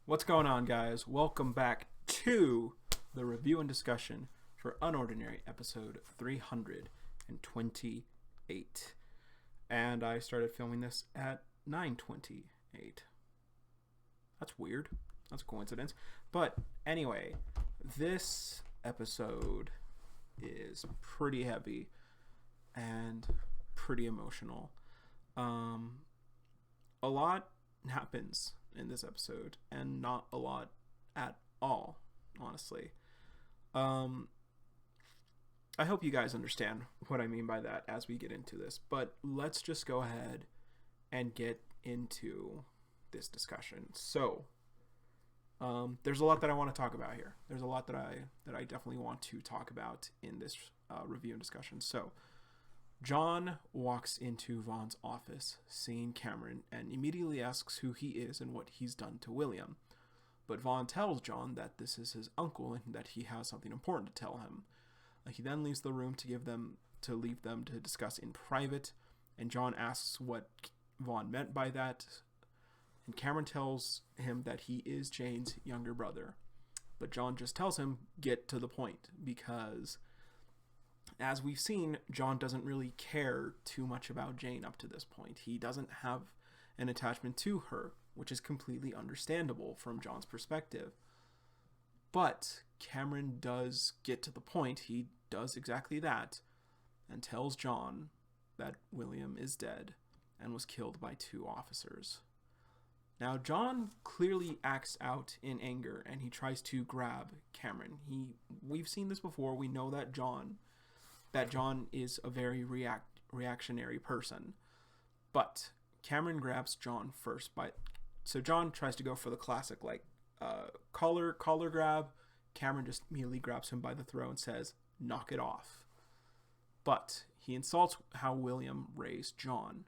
What's going on, guys? Welcome back to the review and discussion for UnOrdinary episode 328. And I started filming this at 9:28. That's weird. That's a coincidence. But anyway, this episode is pretty heavy and pretty emotional. A lot happens in this episode, and not a lot at all, honestly. I hope you guys understand what I mean by that as we get into this, but let's just go ahead and get into this discussion. So, there's a lot that I want to talk about here. There's a lot that I definitely want to talk about in this review and discussion. So, John walks into Vaughn's office, seeing Cameron, and immediately asks who he is and what he's done to William. But Vaughn tells John that this is his uncle and that he has something important to tell him. He then leaves the room to leave them to discuss in private, and John asks what Vaughn meant by that, and Cameron tells him that he is Jane's younger brother. But John just tells him, get to the point, because as we've seen, John doesn't really care too much about Jane up to this point. He doesn't have an attachment to her, which is completely understandable from John's perspective. But Cameron does get to the point. He does exactly that and tells John that William is dead and was killed by two officers. Now, John clearly acts out in anger and he tries to grab Cameron. We've seen this before. We know that John is a very reactionary person. But Cameron grabs John first. So John tries to go for the classic collar grab. Cameron just immediately grabs him by the throat and says, knock it off. But he insults how William raised John.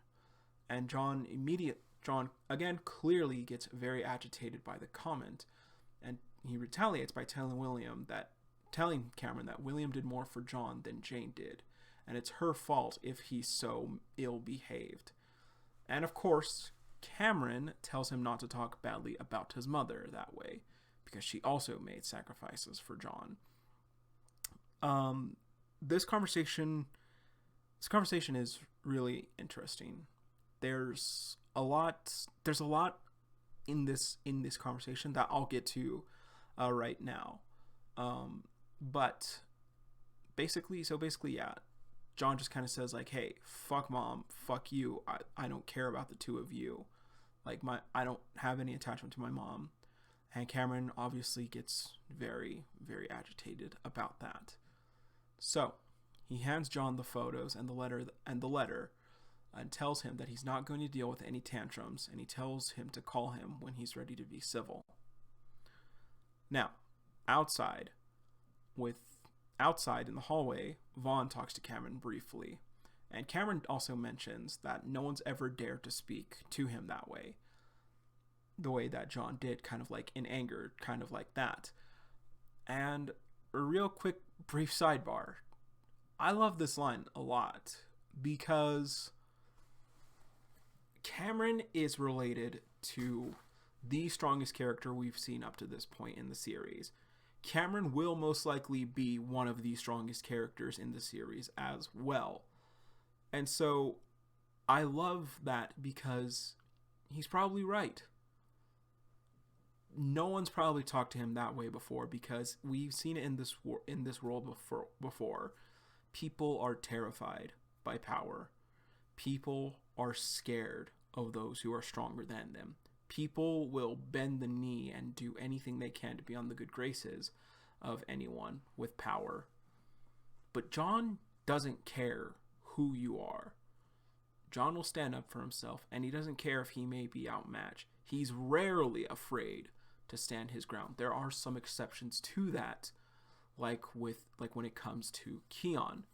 And John again clearly gets very agitated by the comment. And he retaliates by telling Cameron that William did more for John than Jane did, and it's her fault if he's so ill-behaved. And of course, Cameron tells him not to talk badly about his mother that way, because she also made sacrifices for John. This conversation is really interesting. There's a lot in this conversation that I'll get to right now. But basically, yeah, John just kind of says hey, fuck mom, fuck you. I don't care about the two of you. I don't have any attachment to my mom. And Cameron obviously gets very, very agitated about that. So he hands John the photos and the letter and tells him that he's not going to deal with any tantrums, and he tells him to call him when he's ready to be civil. Now, outside in the hallway, Vaughn talks to Cameron briefly, and Cameron also mentions that no one's ever dared to speak to him that way, the way that John did, kind of in anger, kind of like that. And a real quick brief sidebar, I love this line a lot because Cameron is related to the strongest character we've seen up to this point in the series. Cameron will most likely be one of the strongest characters in the series as well. And so I love that because he's probably right. No one's probably talked to him that way before because we've seen it in this world before. People are terrified by power. People are scared of those who are stronger than them. People will bend the knee and do anything they can to be on the good graces of anyone with power. But John doesn't care who you are. John will stand up for himself, and he doesn't care if he may be outmatched. He's rarely afraid to stand his ground. There are some exceptions to that, like when it comes to Keon.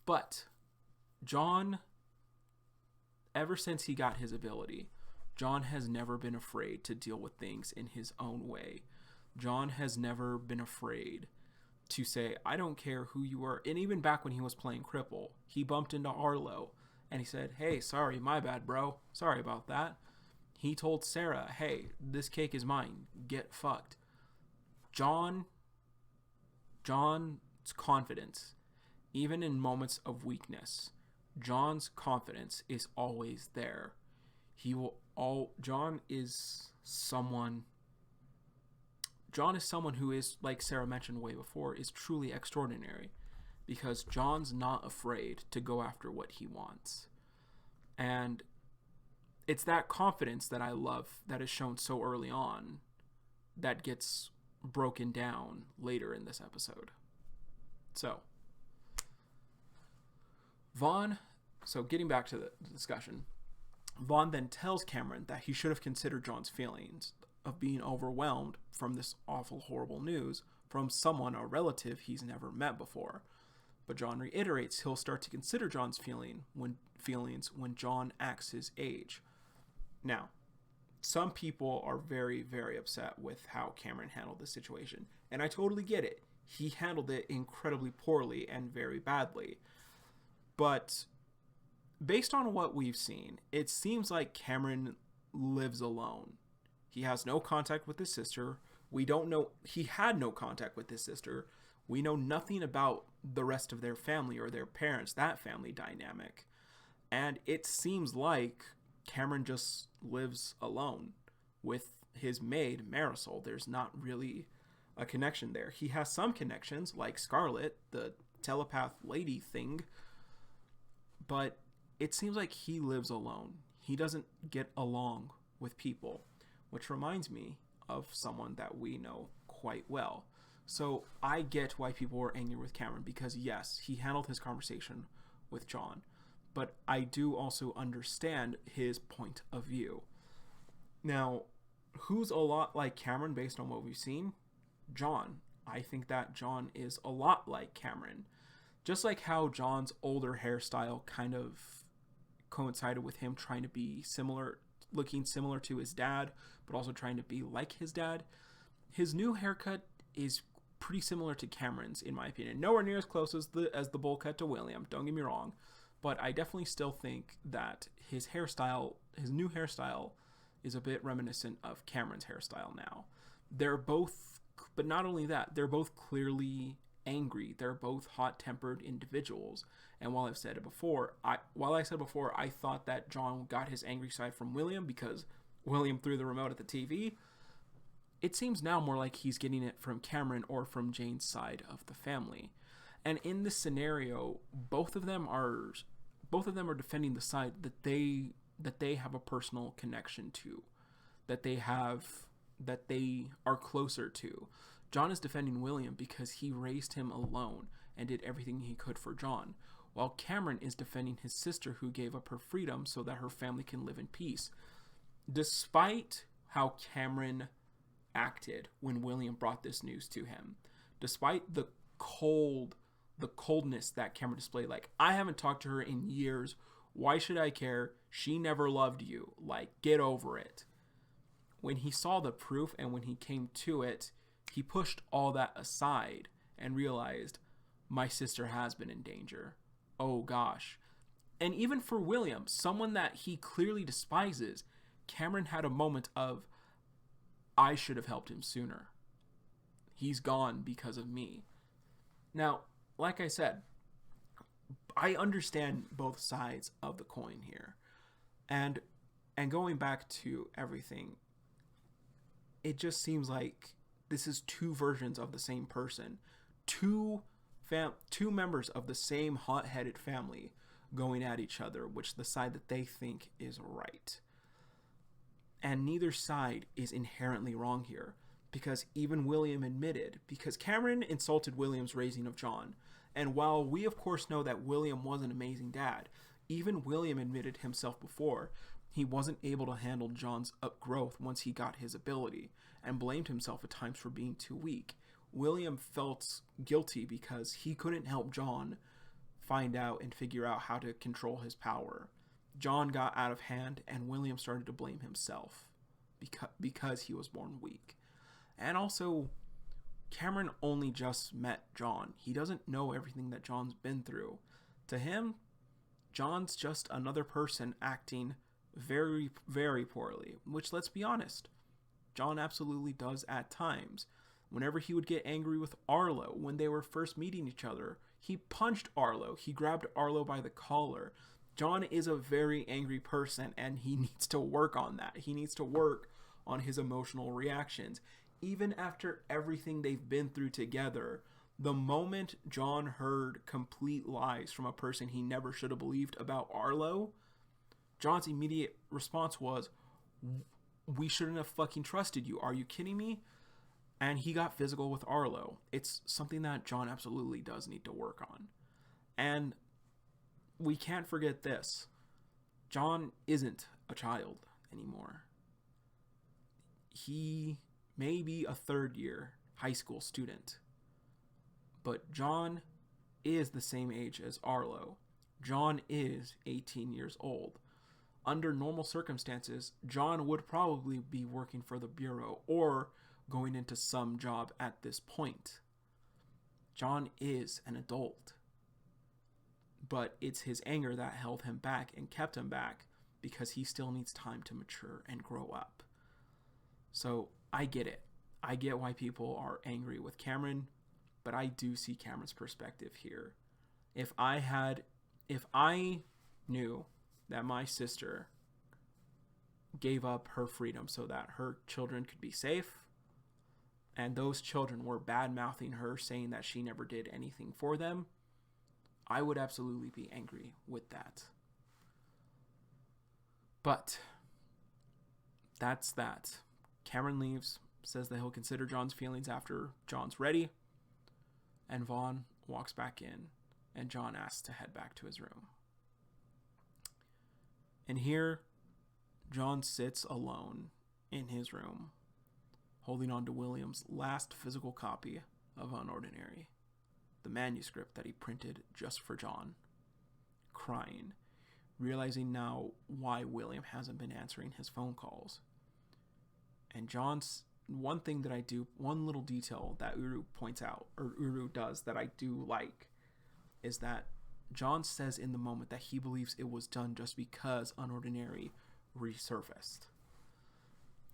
But John, ever since he got his ability, John has never been afraid to deal with things in his own way. John has never been afraid to say, I don't care who you are. And even back when he was playing Cripple, he bumped into Arlo and he said, hey, sorry, my bad, bro. Sorry about that. He told Sarah, hey, this cake is mine. Get fucked. John's confidence, even in moments of weakness, John's confidence is always there. John is someone who is, like Sarah mentioned way before, is truly extraordinary, because John's not afraid to go after what he wants. And it's that confidence that I love that is shown so early on that gets broken down later in this episode. So getting back to the discussion, Vaughn then tells Cameron that he should have considered John's feelings of being overwhelmed from this awful, horrible news from someone, a relative he's never met before. But John reiterates he'll start to consider John's feelings when John acts his age. Now, some people are very, very upset with how Cameron handled the situation, and I totally get it. He handled it incredibly poorly and very badly. But based on what we've seen, it seems like Cameron lives alone. He has no contact with his sister. We don't know. He had no contact with his sister. We know nothing about the rest of their family or their parents, that family dynamic. And it seems like Cameron just lives alone with his maid, Marisol. There's not really a connection there. He has some connections, like Scarlett, the telepath lady thing, but it seems like he lives alone. He doesn't get along with people, which reminds me of someone that we know quite well. So I get why people were angry with Cameron, because yes, he handled his conversation with John, but I do also understand his point of view. Now, who's a lot like Cameron based on what we've seen? John. I think that John is a lot like Cameron. Just like how John's older hairstyle kind of coincided with him trying to be looking similar to his dad, but also trying to be like his dad. His new haircut is pretty similar to Cameron's, in my opinion. Nowhere near as close as the bowl cut to William, don't get me wrong, but I definitely still think that his new hairstyle, is a bit reminiscent of Cameron's hairstyle now. But not only that, they're both clearly angry. They're both hot-tempered individuals. And while I said before, I thought that John got his angry side from William because William threw the remote at the TV. It seems now more like he's getting it from Cameron or from Jane's side of the family. And in this scenario, both of them are defending the side that they have a personal connection to, that they are closer to. John is defending William because he raised him alone and did everything he could for John, while Cameron is defending his sister who gave up her freedom so that her family can live in peace. Despite how Cameron acted when William brought this news to him, despite the coldness that Cameron displayed, like, I haven't talked to her in years, why should I care? She never loved you. Like, get over it. When he saw the proof and when he came to it, he pushed all that aside and realized, my sister has been in danger. Oh gosh. And even for William, someone that he clearly despises, Cameron had a moment of, I should have helped him sooner. He's gone because of me. Now, like I said, I understand both sides of the coin here. And going back to everything, it just seems like this is two versions of the same person. Two members of the same hot-headed family going at each other, which the side that they think is right. And neither side is inherently wrong here, because even William admitted, because Cameron insulted William's raising of John. And while we of course know that William was an amazing dad, even William admitted himself before he wasn't able to handle John's upgrowth once he got his ability, and blamed himself at times for being too weak. William felt guilty because he couldn't help John find out and figure out how to control his power. John got out of hand, and William started to blame himself because he was born weak. And also, Cameron only just met John. He doesn't know everything that John's been through. To him, John's just another person acting very, very poorly, which, let's be honest, John absolutely does at times. Whenever he would get angry with Arlo, when they were first meeting each other, he punched Arlo. He grabbed Arlo by the collar. John is a very angry person, and he needs to work on that. He needs to work on his emotional reactions. Even after everything they've been through together, the moment John heard complete lies from a person he never should have believed about Arlo, John's immediate response was, "We shouldn't have fucking trusted you. Are you kidding me?" And he got physical with Arlo. It's something that John absolutely does need to work on. And we can't forget this. John isn't a child anymore. He may be a third-year high school student, but John is the same age as Arlo. John is 18 years old. Under normal circumstances, John would probably be working for the Bureau or going into some job at this point. John is an adult. But it's his anger that held him back and kept him back because he still needs time to mature and grow up. So I get it. I get why people are angry with Cameron, but I do see Cameron's perspective here. If I knew that my sister gave up her freedom so that her children could be safe, and those children were bad-mouthing her, saying that she never did anything for them, I would absolutely be angry with that. But that's that. Cameron leaves, says that he'll consider John's feelings after John's ready, and Vaughn walks back in, and John asks to head back to his room. And here, John sits alone in his room, holding on to William's last physical copy of UnOrdinary, the manuscript that he printed just for John, crying, realizing now why William hasn't been answering his phone calls. And John's one little detail that Uru points out, or Uru does, that I do like, is that John says in the moment that he believes it was done just because UnOrdinary resurfaced.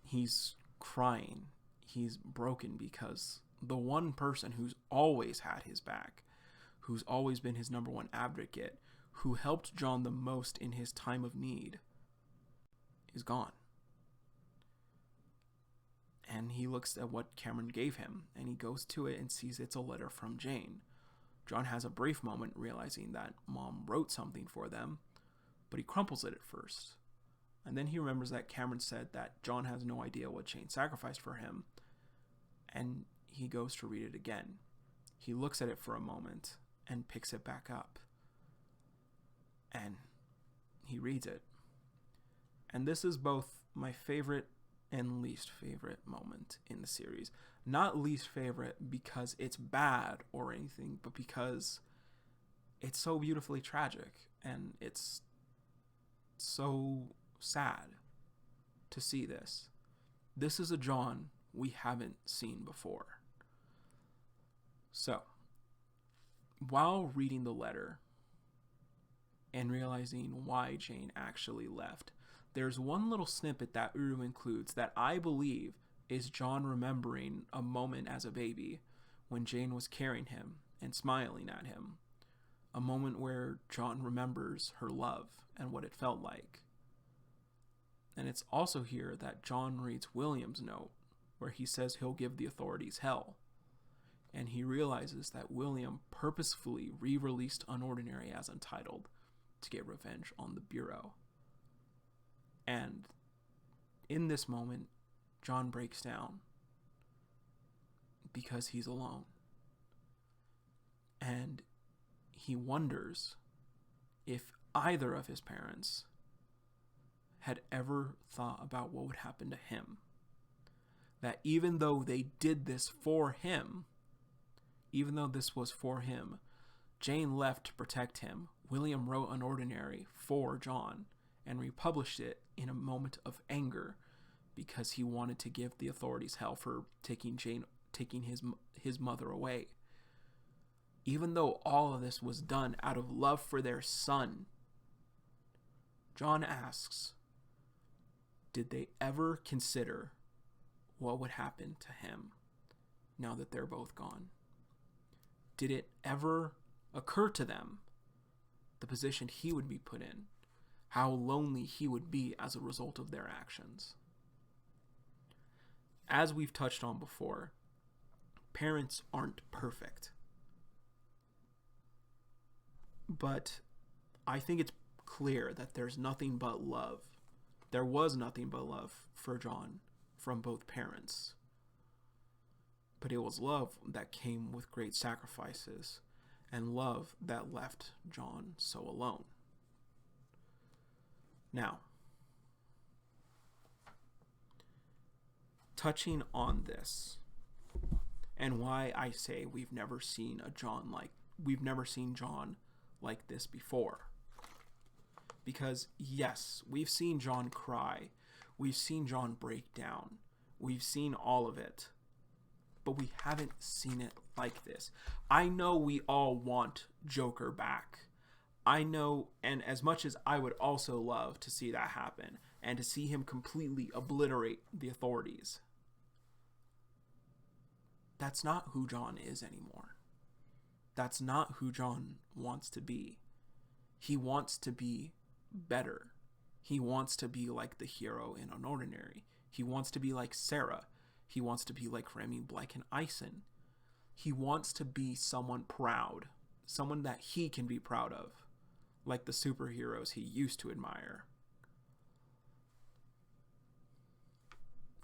He's crying. He's broken because the one person who's always had his back, who's always been his number one advocate, who helped John the most in his time of need, is gone. And he looks at what Cameron gave him, and he goes to it and sees it's a letter from Jane. John has a brief moment realizing that Mom wrote something for them, but he crumples it at first. And then he remembers that Cameron said that John has no idea what Jane sacrificed for him, and he goes to read it again. He looks at it for a moment and picks it back up. And he reads it. And this is both my favorite and least favorite moment in the series. Not least favorite because it's bad or anything, but because it's so beautifully tragic and it's so sad to see this. This is a John we haven't seen before. So, while reading the letter and realizing why Jane actually left, there's one little snippet that Uru includes that I believe is John remembering a moment as a baby when Jane was carrying him and smiling at him. A moment where John remembers her love and what it felt like. And it's also here that John reads William's note where he says he'll give the authorities hell. And he realizes that William purposefully re-released UnOrdinary as Untitled to get revenge on the Bureau. And in this moment, John breaks down because he's alone. And he wonders if either of his parents had ever thought about what would happen to him. That even though they did this for him, even though this was for him, Jane left to protect him. William wrote UnOrdinary for John and republished it in a moment of anger because he wanted to give the authorities hell for taking his mother away. Even though all of this was done out of love for their son, John asks, did they ever consider what would happen to him now that they're both gone? Did it ever occur to them the position he would be put in, how lonely he would be as a result of their actions? As we've touched on before, parents aren't perfect. But I think it's clear that there's nothing but love. There was nothing but love for John from both parents. But it was love that came with great sacrifices, and love that left John so alone. Now, touching on this, and why I say we've never seen John like this before. Because yes, we've seen John cry, we've seen John break down, we've seen all of it, but we haven't seen it like this. I know we all want Joker back. I know, and as much as I would also love to see that happen, and to see him completely obliterate the authorities, that's not who John is anymore. That's not who John wants to be. He wants to be better. He wants to be like the hero in UnOrdinary. He wants to be like Sarah. He wants to be like Remy, Blake, and Ison. He wants to be someone proud, someone that he can be proud of, like the superheroes he used to admire.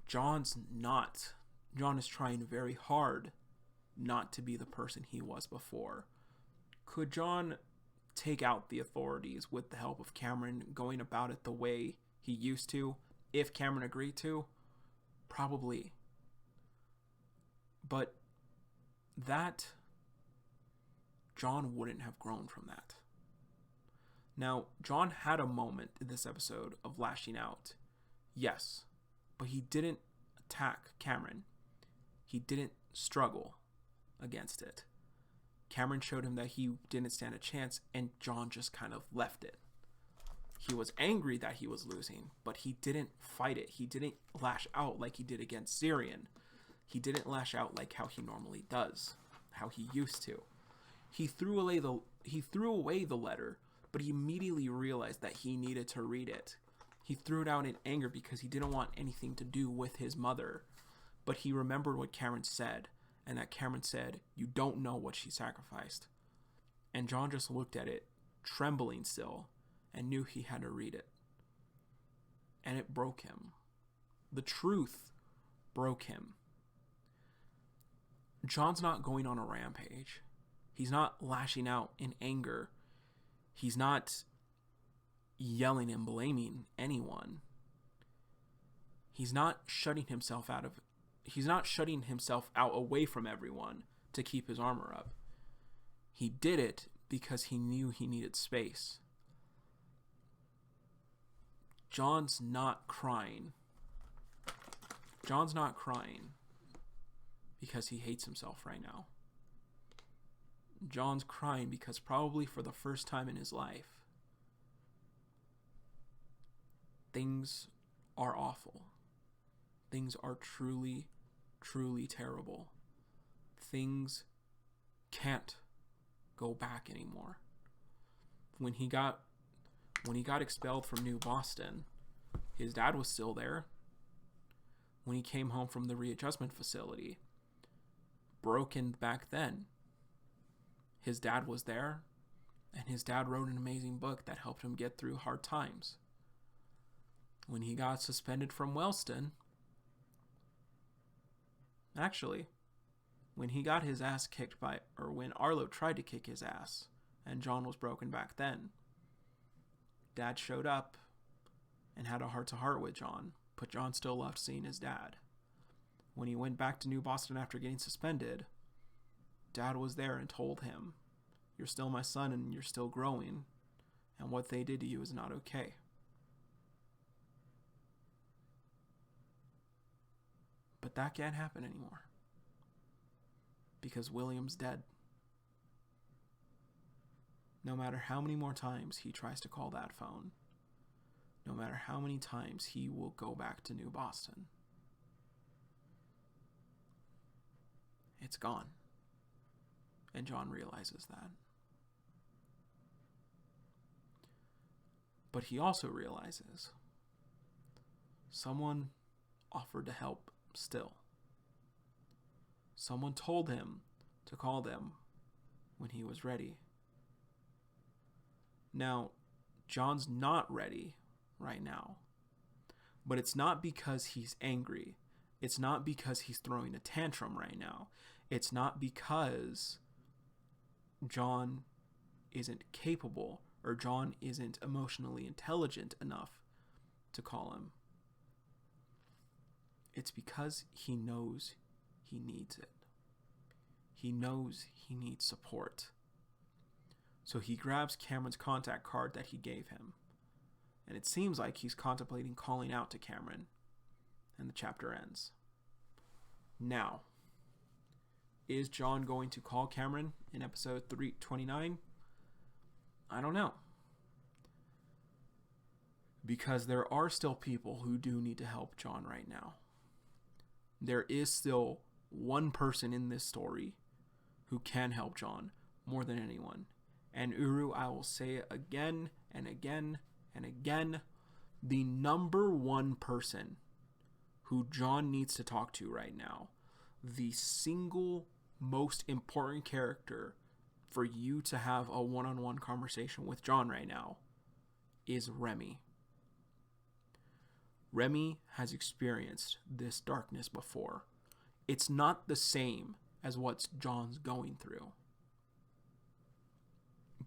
John is trying very hard not to be the person he was before. Could John take out the authorities with the help of Cameron going about it the way he used to, if Cameron agreed to? Probably. But that, John wouldn't have grown from that. Now, John had a moment in this episode of lashing out. Yes, but he didn't attack Cameron. He didn't struggle against it. Cameron showed him that he didn't stand a chance, and John just kind of left it. He was angry that he was losing, but he didn't fight it. He didn't lash out like he did against Syrian. He didn't lash out like how he normally does, how he used to. He threw away the letter, but he immediately realized that he needed to read it. He threw it out in anger because he didn't want anything to do with his mother. But he remembered what Cameron said, and that Cameron said, "You don't know what she sacrificed." And John just looked at it, trembling still, and knew he had to read it. And it broke him. The truth broke him. John's not going on a rampage. He's not lashing out in anger. He's not yelling and blaming anyone. He's not shutting himself out away from everyone to keep his armor up. He did it because he knew he needed space. John's not crying. John's not crying because he hates himself right now. John's crying because probably for the first time in his life, things are awful. Things are truly, truly terrible. Things can't go back anymore. When he got expelled from New Boston, his dad was still there. When he came home from the readjustment facility, broken back then, his dad was there, and his dad wrote an amazing book that helped him get through hard times. When he got suspended from Wellston, actually, when he got his ass kicked when Arlo tried to kick his ass, and John was broken back then, Dad showed up and had a heart-to-heart with John, but John still loved seeing his dad. When he went back to New Boston after getting suspended, Dad was there and told him, "You're still my son and you're still growing, and what they did to you is not okay." But that can't happen anymore, because William's dead. No matter how many more times he tries to call that phone, no matter how many times he will go back to New Boston. It's gone. And John realizes that. But he also realizes someone offered to help still. Someone told him to call them when he was ready. Now, John's not ready right now. But it's not because he's angry. It's not because he's throwing a tantrum right now. It's not because John isn't capable or John isn't emotionally intelligent enough to call him. It's because he knows he needs it. He knows he needs support. So he grabs Cameron's contact card that he gave him. And it seems like he's contemplating calling out to Cameron. And the chapter ends. Now, is John going to call Cameron in episode 329? I don't know. Because there are still people who do need to help John right now. There is still one person in this story who can help John more than anyone. And Uru, I will say it again and again and again. The number one person who John needs to talk to right now, the single most important character for you to have a one-on-one conversation with John right now, is Remy. Remy has experienced this darkness before. It's not the same as what John's going through,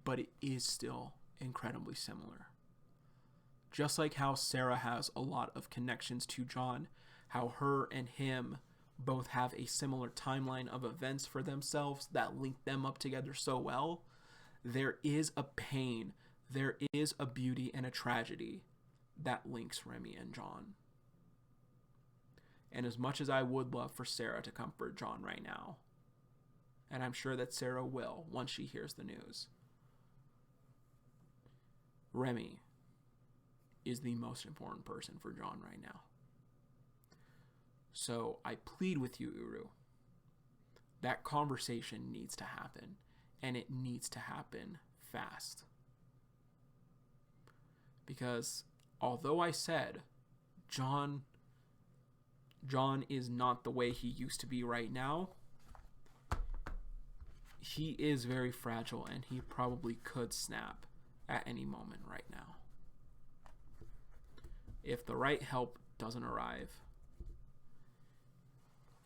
but it is still incredibly similar. Just like how Sarah has a lot of connections to John, how her and him both have a similar timeline of events for themselves that link them up together so well, there is a pain, there is a beauty and a tragedy that links Remy and John. And as much as I would love for Sarah to comfort John right now, and I'm sure that Sarah will once she hears the news, Remy is the most important person for John right now. So I plead with you, Uru. That conversation needs to happen, and it needs to happen fast. Because although I said John is not the way he used to be right now, he is very fragile, and he probably could snap at any moment right now. If the right help doesn't arrive,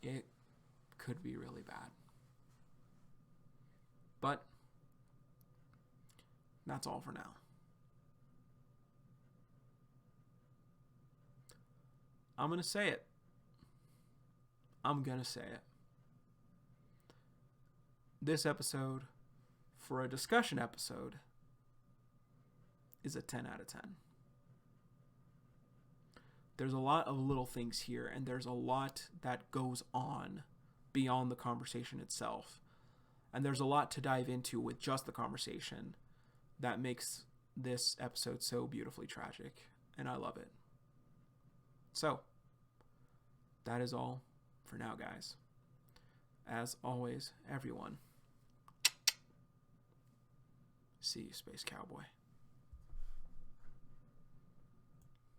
it could be really bad. But that's all for now. I'm going to say it. This episode, for a discussion episode, is a 10 out of 10. There's a lot of little things here, and there's a lot that goes on beyond the conversation itself. And there's a lot to dive into with just the conversation that makes this episode so beautifully tragic, and I love it. So, that is all for now, guys. As always, everyone, see you, Space Cowboy.